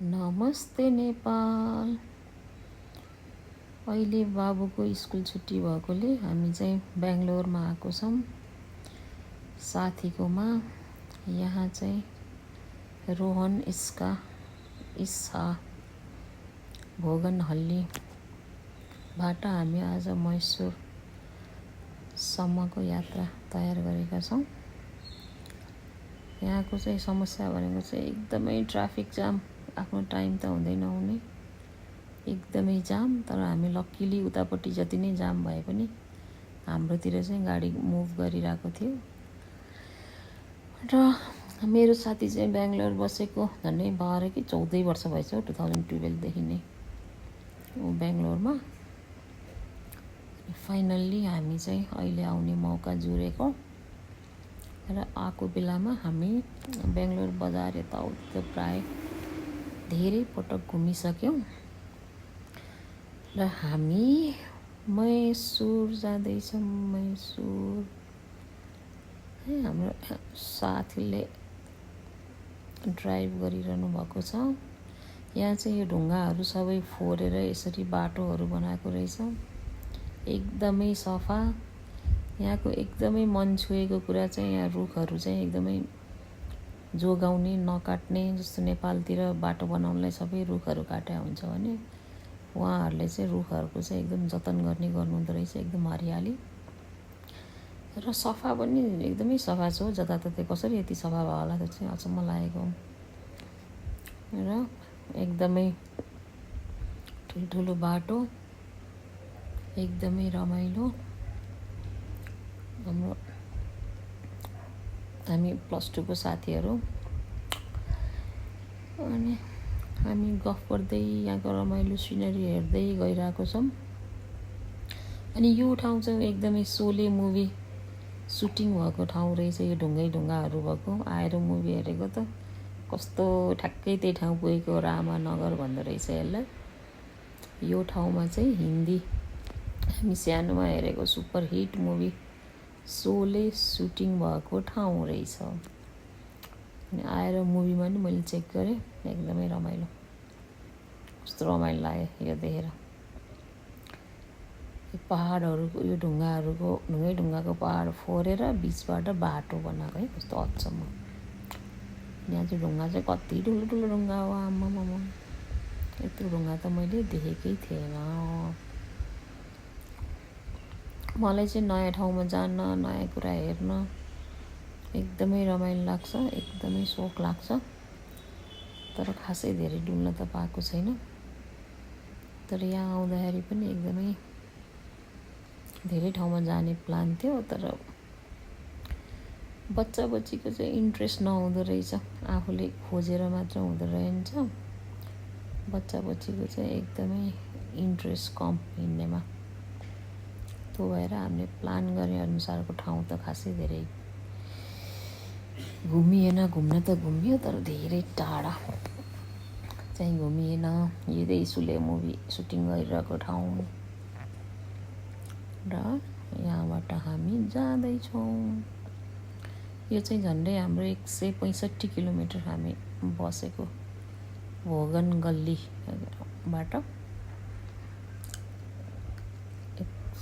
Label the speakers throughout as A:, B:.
A: नमस्ते नेपाल। अहिले बाबुको स्कुल छुट्टी भएकोले हामी चाहिँ बेङ्गलोरमा आएको छौँ साथीकोमा। यहाँ चाहिँ रोहन इस्सा भोगनहल्लीबाट हामी आज मैसुरसम्मको यात्रा तयार गरेका छौँ। यहाँको चाहिँ समस्या भनेको चाहिँ एकदमै ट्राफिक जाम। आफ्नो टाइम त हुँदै नहुने एकदमै जाम। तर हामी लक्किली उतापट्टि जति नै जाम भए पनि हाम्रोतिर चाहिँ गाडी मुभ गरिरहेको थियो। र मेरो साथी चाहिँ बेङ्गलोर बसेको झन्डै 12 कि 14 वर्ष भएछ 2012देखि नै ऊ बेङ्गलोरमा। फाइनल्ली हामी चाहिँ अहिले आउने मौका जुरेको र आएको बेलामा हामी बेङ्गलोर बजार यताउति प्राय धेरै पटक घुमिसक्यौँ र हामी मैसुर जाँदैछौँ। मैसुर हाम्रो साथीले ड्राइभ गरिरहनु भएको छ। यहाँ चाहिँ यो ढुङ्गाहरू सबै फोरेर यसरी बाटोहरू बनाएको रहेछ। एकदमै सफा। यहाँको एकदमै मन छुएको कुरा चाहिँ यहाँ रुखहरू चाहिँ एकदमै जोगाउने नकाट्ने। जस्तो नेपालतिर बाटो बनाउनलाई सबै रुखहरू काट्या हुन्छ भने उहाँहरूले चाहिँ रुखहरूको चाहिँ एकदम जतन गर्नुहुँदो रहेछ। एकदम हरियाली र सफा पनि एकदमै सफा छ। जताततै कसरी यति सफा भयो होला त्यो चाहिँ अचम्म लागेको। र एकदमै ठुल्ठुलो बाटो, एकदमै रमाइलो। हामी +2 को साथीहरू अनि हामी गफ गर्दै यहाँको रमाइलो सिनरी हेर्दै गइरहेको छौँ। अनि यो ठाउँ चाहिँ एकदमै सोले मुभी सुटिङ भएको ठाउँ रहेछ। यो ढुङ्गाहरू भएको आएर मुभी हेरेको त कस्तो ठ्याक्कै त्यही ठाउँ पुगेको। रामानगर भन्दो रहेछ यसलाई। यो ठाउँमा चाहिँ हिन्दी हामी सानोमा हेरेको सुपर हिट मुभी सोले सुटिङ भएको ठाउँ रहेछ। अनि आएर मुभीमा नि मैले चेक गरेँ, एकदमै रमाइलो। कस्तो रमाइलो लाग्यो यो देखेर। पहाडहरूको यो ढुङ्गाको पहाड फोरेर बिचबाट बाटो बनाएको है, कस्तो अचम्म। यहाँ चाहिँ ढुङ्गा चाहिँ कति ठुलो ढुङ्गा हो। आम्मामा यत्रो ढुङ्गा त मैले देखेकै थिएन। मलाई चाहिँ नयाँ ठाउँमा जान, नयाँ कुरा हेर्न एकदमै रमाइलो लाग्छ, एकदमै सोख लाग्छ। तर खासै धेरै डुल्न त पाएको छैन। तर यहाँ आउँदाखेरि पनि एकदमै धेरै ठाउँमा जाने प्लान थियो। तर बच्चाबच्चीको चाहिँ इन्ट्रेस्ट नहुँदो रहेछ। आफूले खोजेर मात्र हुँदो रहन्छ। बच्चाबच्चीको चाहिँ एकदमै इन्ट्रेस्ट कम हिँड्नेमा। त्यो भएर हामीले प्लान गरे अनुसारको ठाउँ त खासै धेरै घुमिएन। घुम्न त घुमियो तर धेरै टाढा चाहिँ घुमिएन। यही सुले मुभी सुटिङ गरिरहेको ठाउँ र यहाँबाट हामी जाँदैछौँ। यो चाहिँ झन्डै हाम्रो 165 किलोमिटर हामी बसेको भोगनगल्लीबाट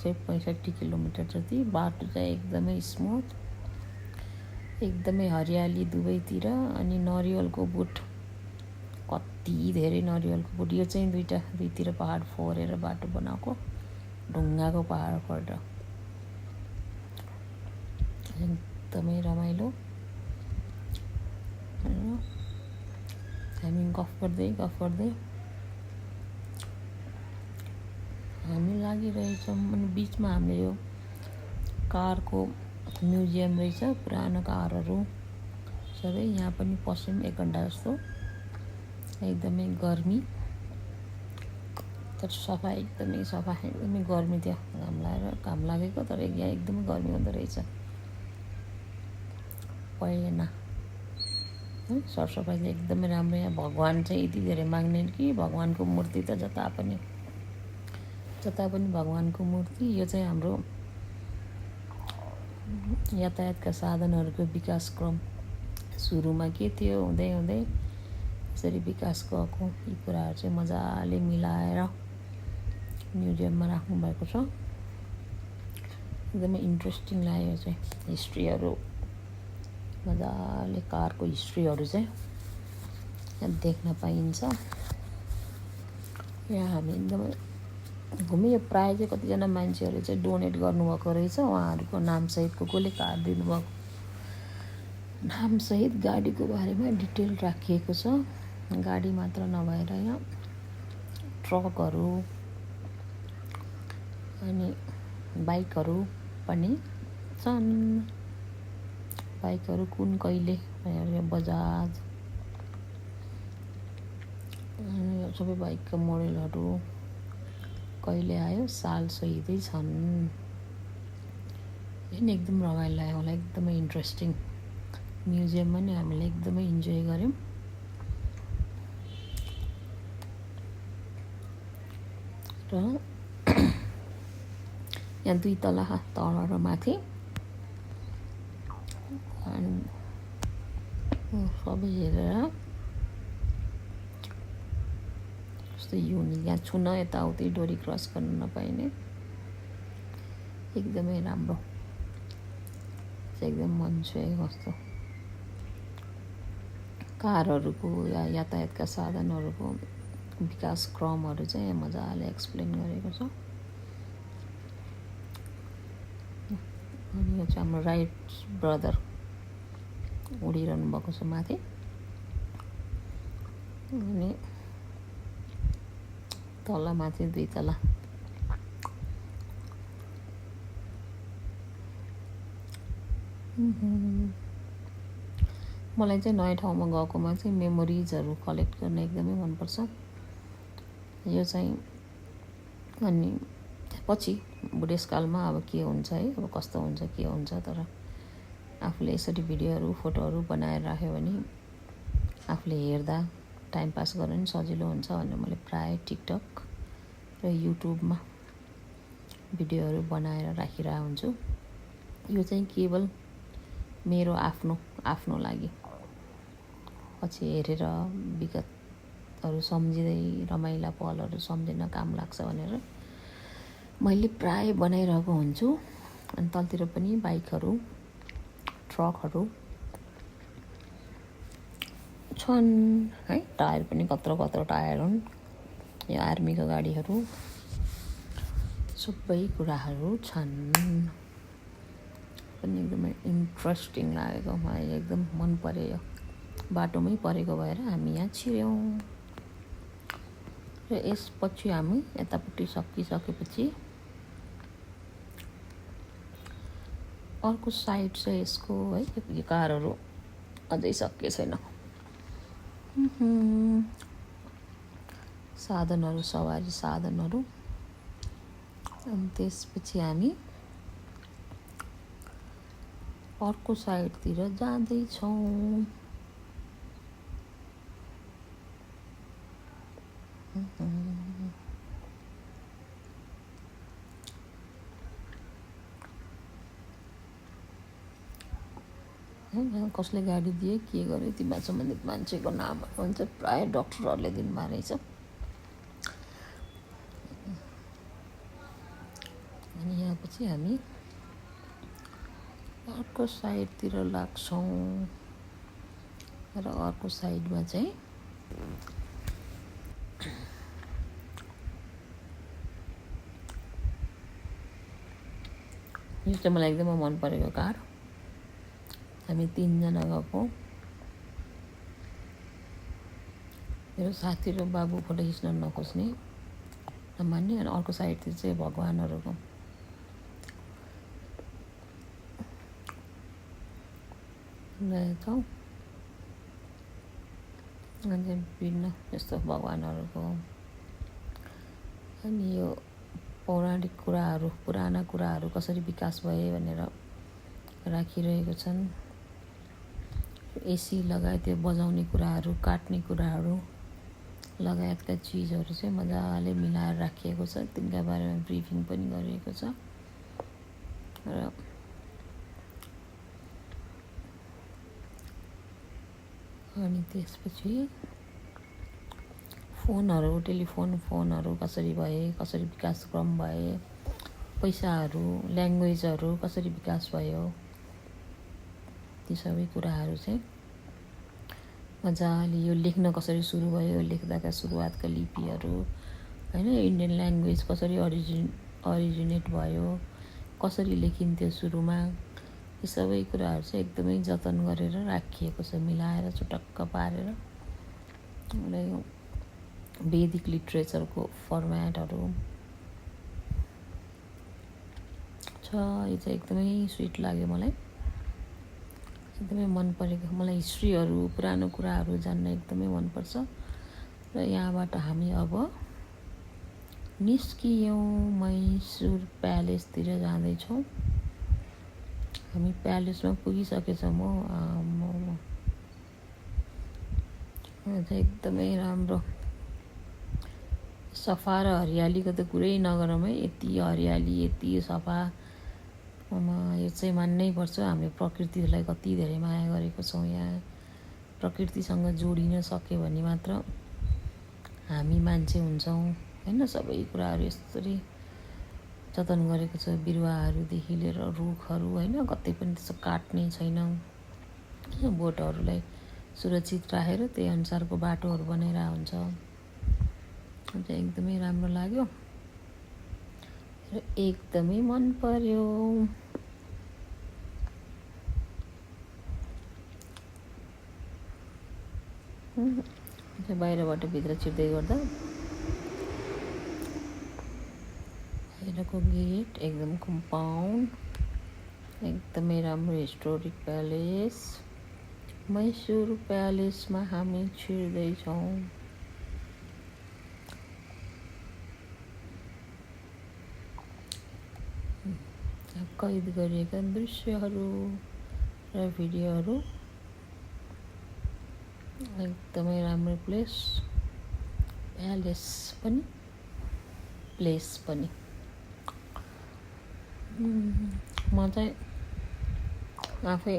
A: 165 किलोमिटर जति। बाटो चाहिँ एकदमै स्मुथ, एकदमै हरियाली दुवैतिर। अनि नरिवलको बोट, कति धेरै नरिवलको बोट। यो चाहिँ दुईतिर पहाड फोरेर बाटो बनाएको ढुङ्गाको पहाड फोरेर एकदमै रमाइलो। हामी गफ गर्दै हामी लागिरहेछौँ। अनि बिचमा हामीले यो कारको म्युजियम रहेछ, पुरानो कारहरू सबै। यहाँ पनि पस्यौँ 1 घन्टा जस्तो। एकदमै गर्मी तर सफा, एकदमै सफा, एकदमै गर्मी थियो। घाम लागेको तर यहाँ एकदमै गर्मी हुँदो रहेछ। पहिला सरसफाइ चाहिँ एकदमै राम्रो। यहाँ भगवान् चाहिँ यति धेरै माग्ने कि भगवान्को मूर्ति त जता पनि भगवान्को मूर्ति। यो चाहिँ हाम्रो यातायातका साधनहरूको विकास क्रम सुरुमा के थियो, हुँदै कसरी विकास गएको यी कुराहरू चाहिँ मजाले मिलाएर म्युजियममा राख्नुभएको छ। एकदमै इन्ट्रेस्टिङ लाग्यो चाहिँ हिस्ट्रीहरू मजाले कारको हिस्ट्रीहरू चाहिँ यहाँ देख्न पाइन्छ। यहाँ हामी एकदमै घुम्यो। प्रायः चाहिँ कतिजना मान्छेहरूले चाहिँ डोनेट गर्नुभएको रहेछ, उहाँहरूको नामसहितको कसले कार दिनुभएको नामसहित गाडीको बारेमा डिटेल राखिएको छ। गाडी मात्र नभएर यहाँ ट्रकहरू अनि बाइकहरू पनि छन्। बाइकहरू कुन कहिले बजाज सबै बाइकका मोडलहरू कहिले आयो साल सहितै छन्। एकदम रमाइलो लाग्यो मलाई, एकदमै इन्ट्रेस्टिङ। म्युजियममा नि हामीले एकदमै इन्जोय गऱ्यौँ। र यहाँ 2 तला तल र माथि सबै हेरेर कस्तो युनिक। यहाँ छुन यताउति डोरी क्रस गर्न नपाइने, एकदमै राम्रो, एकदम मन छुएको कस्तो। कारहरूको या यातायातका साधनहरूको विकास क्रमहरू चाहिँ यहाँ मजाले एक्सप्लेन गरेको छ। अनि यो चाहिँ हाम्रो राइट ब्रदर उडिरहनु भएको छ माथि। अनि तल माथि 2 तला मलाई चाहिँ नयाँ ठाउँमा गएकोमा चाहिँ मेमोरिजहरू कलेक्ट गर्न एकदमै मनपर्छ। यो चाहिँ अनि पछि बुढेसकालमा अब के हुन्छ है, अब कस्तो हुन्छ के हुन्छ, तर आफूले यसरी भिडियोहरू फोटोहरू बनाएर राख्यो भने आफूले हेर्दा टाइम पास गर्न पनि सजिलो हुन्छ भनेर मैले प्रायः टिकटक र युट्युबमा भिडियोहरू बनाएर राखिरहेको हुन्छु। यो चाहिँ केवल मेरो आफ्नो लागि, पछि हेरेर विगतहरू सम्झिँदै रमाइला पलहरू सम्झिन काम लाग्छ भनेर मैले प्राय बनाइरहेको हुन्छु। अनि तलतिर पनि बाइकहरू ट्रकहरू छन् है। टायर पनि कत्रो टायर हुन्। यो आर्मीको गाडीहरू सबै कुराहरू छन्। पनि एकदमै इन्ट्रेस्टिङ लागेको, मलाई एकदम मन पर्यो। यो बाटोमै परेको भएर हामी यहाँ छिर्यौँ। र यसपछि हामी यतापट्टि सकिसकेपछि अर्को साइड चाहिँ यसको है, यो कारहरू अझै सकिएको छैन। साधनहरू, सवारी साधनहरू। अनि त्यसपछि हामी अर्को साइडतिर जाँदैछौँ। कसले गाडी दिए के गर्यो तीमा सम्बन्धित मान्छेको नामहरू हुन्छ, प्रायः डक्टरहरूले दिनुभएको रहेछ। अनि यहाँ पछि हामी अर्को साइडतिर लाग्छौँ। र अर्को साइडमा चाहिँ यो चाहिँ मलाई एकदमै मन परेको कार। हामी 3 जना गएको। मेरो साथी र बाबु फोटो खिच्न नखोज्ने नमान्ने। अनि अर्को साइडतिर चाहिँ भगवानहरूको रहेछौँ। अनि विभिन्न यस्तो भगवानहरूको अनि यो पौराणिक कुराहरू, पुराना कुराहरू कसरी विकास भए भनेर राखिरहेको छन्। एसी लगायत त्यो बजाउने कुराहरू, काट्ने कुराहरू लगायतका चिजहरू चाहिँ मजाले मिलाएर राखिएको छ। तिनका बारेमा ब्रिफिङ पनि गरिएको छ। र अनि त्यसपछि फोनहरू कसरी भए, कसरी विकासक्रम भए, पैसाहरू, ल्याङ्ग्वेजहरू कसरी विकास भयो, ती सबै कुराहरू चाहिँ मजाले यो लेख्न कसरी सुरु भयो, लेख्दाका सुरुवातका लिपिहरू होइन, इन्डियन ल्याङ्ग्वेज कसरी अरिजिनेट भयो, कसरी लेखिन्थ्यो सुरुमा, यी सबै कुराहरू चाहिँ एकदमै जतन गरेर राखिएको छ, मिलाएर चुटक्क पारेर। र यो वैदिक लिट्रेचरको फर्मेटहरू छ, यो चाहिँ एकदमै स्विट लाग्यो मलाई, एकदमै मन परेको। मलाई हिस्ट्रीहरू, पुरानो कुराहरू जान्न एकदमै मनपर्छ। र यहाँबाट हामी अब निस्कियौँ, मैसुर प्यालेसतिर जाँदैछौँ। हामी प्यालेसमा पुगिसकेछौँ हो। एकदमै राम्रो, सफा र हरियालीको त कुरै नगरौँ है, यति हरियाली, यति सफा। यो चाहिँ मान्नै पर्छ, हामीले प्रकृतिलाई कति धेरै माया गरेको छौँ। यहाँ प्रकृतिसँग जोडिन सक्यो भने मात्र हामी मान्छे हुन्छौँ होइन। सबै कुराहरू यसरी जतन गरेको छ, बिरुवाहरूदेखि लिएर रुखहरू होइन, कतै पनि त्यसो काट्ने छैन। बोटहरूलाई सुरक्षित राखेर त्यही अनुसारको बाटोहरू बनाइरहेको हुन्छ। चाहिँ एकदमै राम्रो लाग्यो र एकदमै मन पर्यो। बाहिरबाट भित्र छिर्दै गर्दा बाहिरको गेट, एकदम कम्पाउन्ड एकदमै राम्रो, हिस्टोरिक प्यालेस मैसुर प्यालेसमा हामी छिर्दैछौँ। कैद गरिएका दृश्यहरू र भिडियोहरू, एकदमै राम्रो प्लेस, प्यालेस पनि प्लेस पनि। म चाहिँ आफै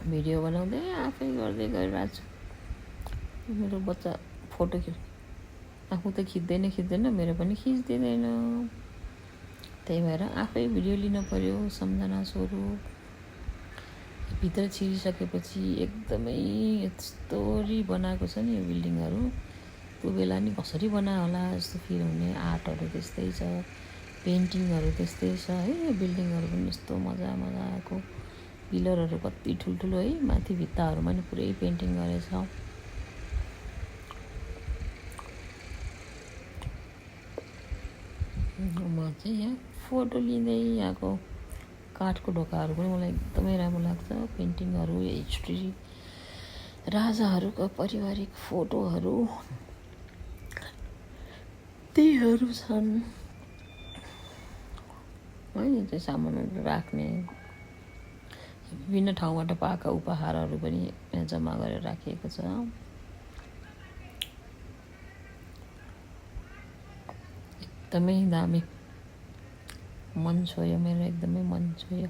A: भिडियो बनाउँदै आफै गर्दै गइरहेको छु। मेरो बच्चा फोटो आफू त खिच्दैन, मेरो पनि खिचिदिँदैन। त्यही भएर आफै भिडियो लिन पर्यो सम्झना स्वरूप। भित्र छिरिसकेपछि एकदमै यस्तोरी बनाएको छ नि यो बिल्डिङहरू, त्यो बेला नि कसरी बनायो होला जस्तो फिल हुने। आर्टहरू त्यस्तै छ, पेन्टिङहरू त्यस्तै छ है। यो बिल्डिङहरू पनि यस्तो मजाको, पिलरहरू कति ठुल्ठुलो है, माथि भित्ताहरूमा नि पुरै पेन्टिङ गरेछ। म चाहिँ यहाँ फोटो लिँदै यहाँको काठको ढोकाहरू पनि मलाई एकदमै राम्रो लाग्छ। पेन्टिङहरू, हिस्ट्री, राजाहरूको पारिवारिक फोटोहरू तीहरू छन् है। यो चाहिँ सामानहरू राख्ने, विभिन्न ठाउँबाट पाएका उपहारहरू पनि यहाँ जम्मा गरेर राखिएको छ। एकदमै दामी, मन छोयो मेरो, एकदमै मन छोयो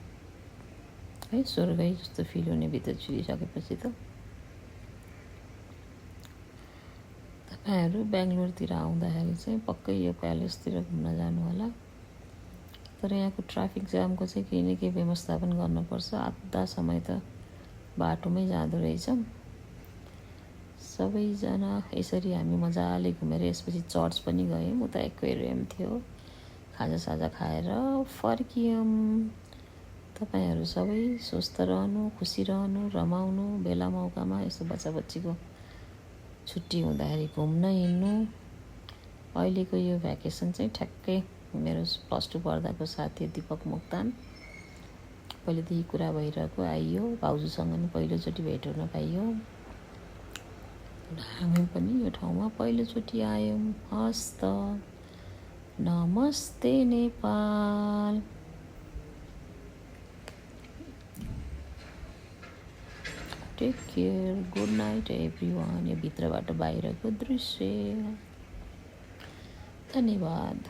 A: है। स्वर्गै जस्तो फिल हुने भित्र छिरिसकेपछि त। तपाईँहरू बेङ्गलोरतिर आउँदाखेरि चाहिँ पक्कै यो प्यालेसतिर घुम्न जानु होला। तर यहाँको ट्राफिक जामको चाहिँ केही न केही व्यवस्थापन गर्नुपर्छ। आधा समय त बाटोमै जाँदो रहेछ। सबैजना यसरी हामी मजाले घुमेर यसपछि चर्च पनि गयौँ। उता एक्वेरियम थियो, खाजासाजा खाएर फर्कियौँ। तपाईँहरू सबै स्वस्थ रहनु, खुसी रहनु, रमाउनु। बेला मौकामा यस्तो बच्चा बच्चीको छुट्टी हुँदाखेरि घुम्न हिँड्नु। अहिलेको यो भ्याकेसन चाहिँ ठ्याक्कै मेरो +2 पढ्दाको साथी दिपक मोक्तान, पहिलेदेखि कुरा भइरहेको, आइयो। भाउजूसँग नि पहिलोचोटि भेट हुन पाइयो। हामी पनि यो ठाउँमा पहिलोचोटि आयौँ। हस् त, नमस्ते Nepal. Take care, good night everyone. यो भित्रबाट बाहिरको दृश्य। धन्यवाद।